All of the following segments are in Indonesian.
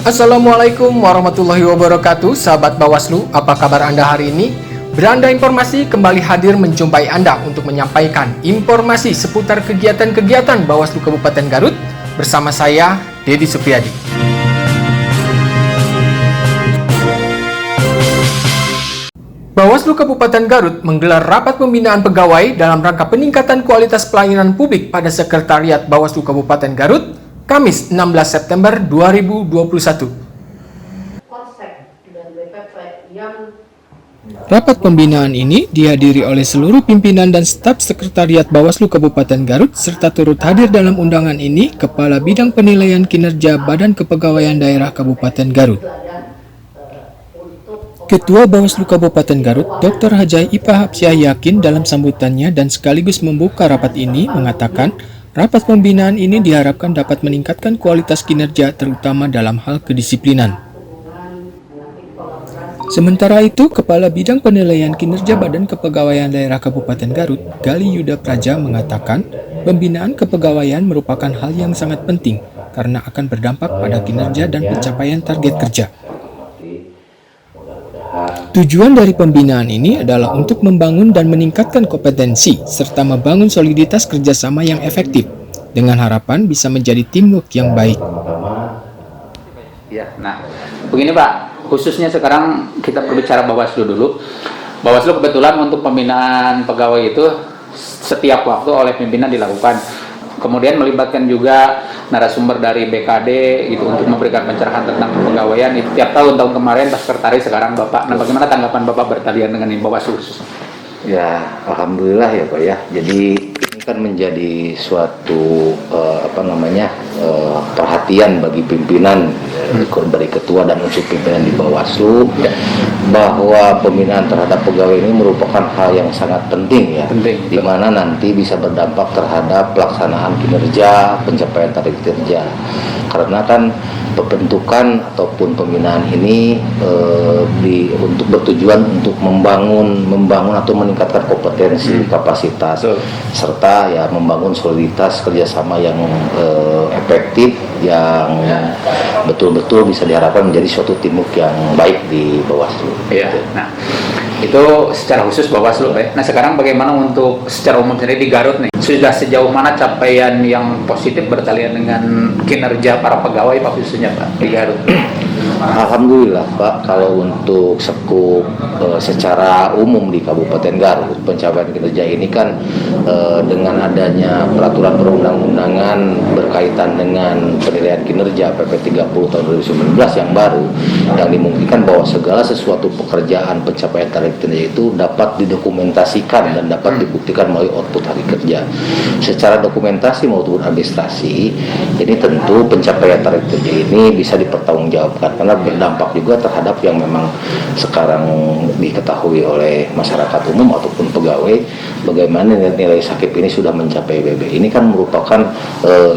Assalamualaikum warahmatullahi wabarakatuh, sahabat Bawaslu. Apa kabar Anda hari ini? Beranda Informasi kembali hadir menjumpai Anda untuk menyampaikan informasi seputar kegiatan-kegiatan Bawaslu Kabupaten Garut bersama saya, Dedi Supriyadi. Bawaslu Kabupaten Garut menggelar rapat pembinaan pegawai dalam rangka peningkatan kualitas pelayanan publik pada Sekretariat Bawaslu Kabupaten Garut, Kamis 16 September 2021. Rapat pembinaan ini dihadiri oleh seluruh pimpinan dan staf Sekretariat Bawaslu Kabupaten Garut serta turut hadir dalam undangan ini Kepala Bidang Penilaian Kinerja Badan Kepegawaian Daerah Kabupaten Garut. Ketua Bawaslu Kabupaten Garut, Dr. Hajai Ipa Hapsyah yakin dalam sambutannya dan sekaligus membuka rapat ini mengatakan rapat pembinaan ini diharapkan dapat meningkatkan kualitas kinerja terutama dalam hal kedisiplinan. Sementara itu, Kepala Bidang Penilaian Kinerja Badan Kepegawaian Daerah Kabupaten Garut, Gali Yuda Praja mengatakan, pembinaan kepegawaian merupakan hal yang sangat penting karena akan berdampak pada kinerja dan pencapaian target kerja. Tujuan dari pembinaan ini adalah untuk membangun dan meningkatkan kompetensi serta membangun soliditas kerjasama yang efektif dengan harapan bisa menjadi teamwork yang baik. Ya, nah, begini Pak, khususnya sekarang kita berbicara Bawaslu dulu. Bawaslu kebetulan untuk pembinaan pegawai itu setiap waktu oleh pimpinan dilakukan. Kemudian melibatkan juga narasumber dari BKD itu untuk memberikan pencerahan tentang kepegawaian itu tiap tahun kemarin pas sekretaris sekarang Bapak. Nah, bagaimana tanggapan Bapak berkalian dengan Bawaslu? Ya, alhamdulillah ya Pak ya. Jadi ini kan menjadi suatu perhatian bagi pimpinan dari ketua dan unsur pimpinan di Bawaslu bahwa pembinaan terhadap pegawai ini merupakan hal yang sangat penting ya, di mana nanti bisa berdampak terhadap pelaksanaan kinerja, pencapaian target kerja. Karena kan pembentukan ataupun pembinaan ini untuk bertujuan untuk membangun atau meningkatkan kompetensi, kapasitas, serta ya membangun soliditas kerjasama yang efektif, yang betul-betul bisa diharapkan menjadi suatu teamwork yang baik di Bawaslu. Iya. Nah, itu secara khusus Bawaslu ya. Nah, sekarang bagaimana untuk secara umum sendiri di Garut nih? Sudah sejauh mana capaian yang positif berkalian dengan kinerja para pegawai Pak khususnya Pak di Garut? Alhamdulillah Pak, kalau untuk sekup secara umum di Kabupaten Garut, pencapaian kinerja ini kan dengan adanya peraturan perundang-undangan berkaitan dengan penilaian kinerja PP 30 tahun 2019 yang baru, yang dimungkinkan bahwa segala sesuatu pekerjaan pencapaian target kinerja itu dapat didokumentasikan dan dapat dibuktikan melalui output hari kerja. Secara dokumentasi maupun administrasi, ini tentu pencapaian target kerja ini bisa dipertanggungjawabkan karena berdampak juga terhadap yang memang sekarang diketahui oleh masyarakat umum ataupun pegawai, bagaimana nilai sakit ini sudah mencapai BB. Ini kan merupakan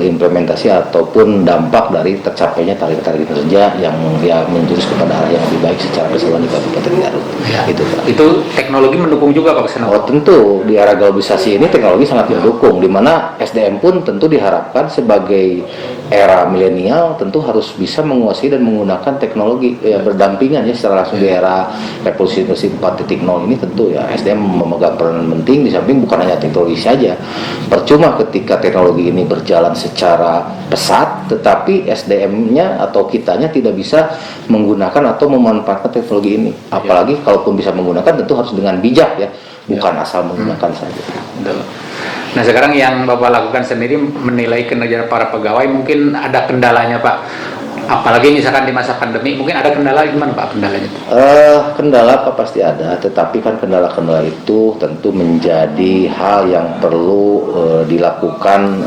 implementasi ataupun dampak dari tercapainya target-target kerja yang ya menjurus kepada arah yang lebih baik secara keseluruhan di Kabupaten Garut. Ya. Itu Pak. Itu teknologi mendukung juga Pak kesana. Oh tentu di era globalisasi ini teknologi sangat mendukung, di mana SDM pun tentu diharapkan sebagai era milenial tentu harus bisa menguasai dan menggunakan teknologi berdampingan ya secara langsung di era revolusi industri 4.0 ini. Tentu ya SDM memegang peranan penting, di samping bukan hanya teknologi saja. Percuma ketika teknologi ini berjalan secara pesat tetapi SDM-nya atau kitanya tidak bisa menggunakan atau memanfaatkan teknologi ini. Apalagi kalaupun bisa menggunakan tentu harus dengan bijak ya, bukan asal menggunakan saja. Nah, sekarang yang Bapak lakukan sendiri menilai kinerja para pegawai, mungkin ada kendalanya Pak. Apalagi misalkan di masa pandemi, mungkin ada kendala gimana Pak kendalanya? Kendala Pak pasti ada, tetapi kan kendala-kendala itu tentu menjadi hal yang perlu dilakukan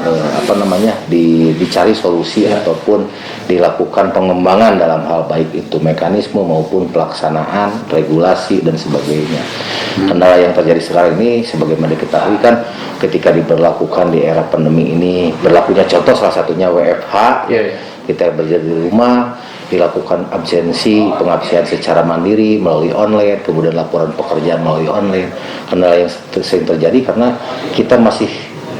dicari solusi ataupun dilakukan pengembangan dalam hal baik itu mekanisme maupun pelaksanaan, regulasi dan sebagainya. Kendala yang terjadi sekarang ini sebagaimana diketahui kan ketika diberlakukan di era pandemi ini, berlakunya contoh salah satunya WFH. Kita belajar di rumah, dilakukan pengabsensi secara mandiri melalui online, kemudian laporan pekerjaan melalui online. Kendala yang sering terjadi karena kita masih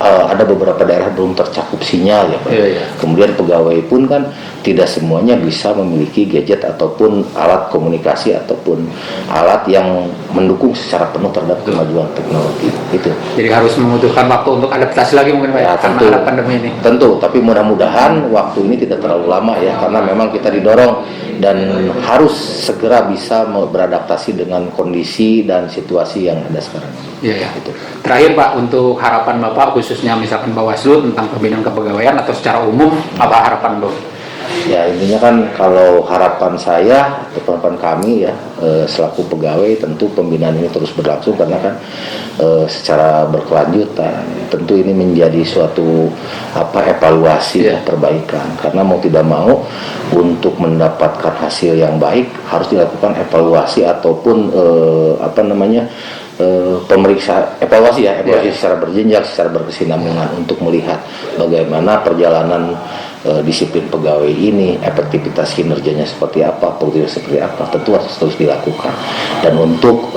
ada beberapa daerah belum tercakup sinyal ya Pak. Kemudian pegawai pun kan tidak semuanya bisa memiliki gadget ataupun alat komunikasi ataupun alat yang mendukung secara penuh terhadap kemajuan teknologi itu. Jadi harus membutuhkan waktu untuk adaptasi lagi mungkin Pak Ya, karena tentu, ada pandemi ini. tentu, tapi mudah-mudahan waktu ini tidak terlalu lama ya, karena memang kita didorong dan harus segera bisa beradaptasi dengan kondisi dan situasi yang ada sekarang. Iya. Gitu. Terakhir Pak, untuk harapan Bapak khususnya misalkan Bawaslu tentang pembinaan kepegawaian atau secara umum apa harapan Bapak? Ya intinya kan kalau harapan saya atau harapan kami ya selaku pegawai tentu pembinaan ini terus berlangsung karena kan secara berkelanjutan tentu ini menjadi suatu evaluasi ya, perbaikan, karena mau tidak mau untuk mendapatkan hasil yang baik harus dilakukan evaluasi ataupun evaluasi secara berjenjang, secara berkesinambungan untuk melihat bagaimana perjalanan disiplin pegawai ini, efektivitas kinerjanya seperti apa, produktivitas seperti apa, tentu harus terus dilakukan dan untuk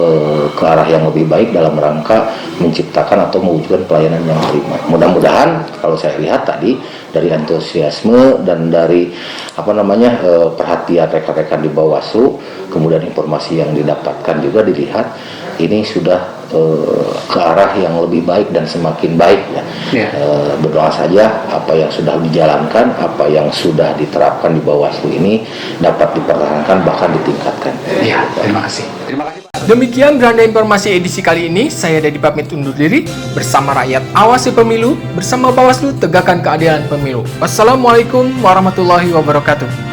ke arah yang lebih baik dalam rangka menciptakan atau mewujudkan pelayanan yang prima. Mudah-mudahan kalau saya lihat tadi dari antusiasme dan dari perhatian rekan-rekan di Bawaslu, kemudian informasi yang didapatkan juga dilihat ini sudah ke arah yang lebih baik dan semakin baik ya. Berdoa saja apa yang sudah dijalankan, apa yang sudah diterapkan di Bawaslu ini dapat dipertahankan bahkan ditingkatkan. Iya, terima kasih. Terima kasih Pak. Demikian Beranda Informasi edisi kali ini. Saya Dedi pamit undur diri. Bersama rakyat awasi pemilu, bersama Bawaslu tegakkan keadilan pemilu. Wassalamualaikum warahmatullahi wabarakatuh.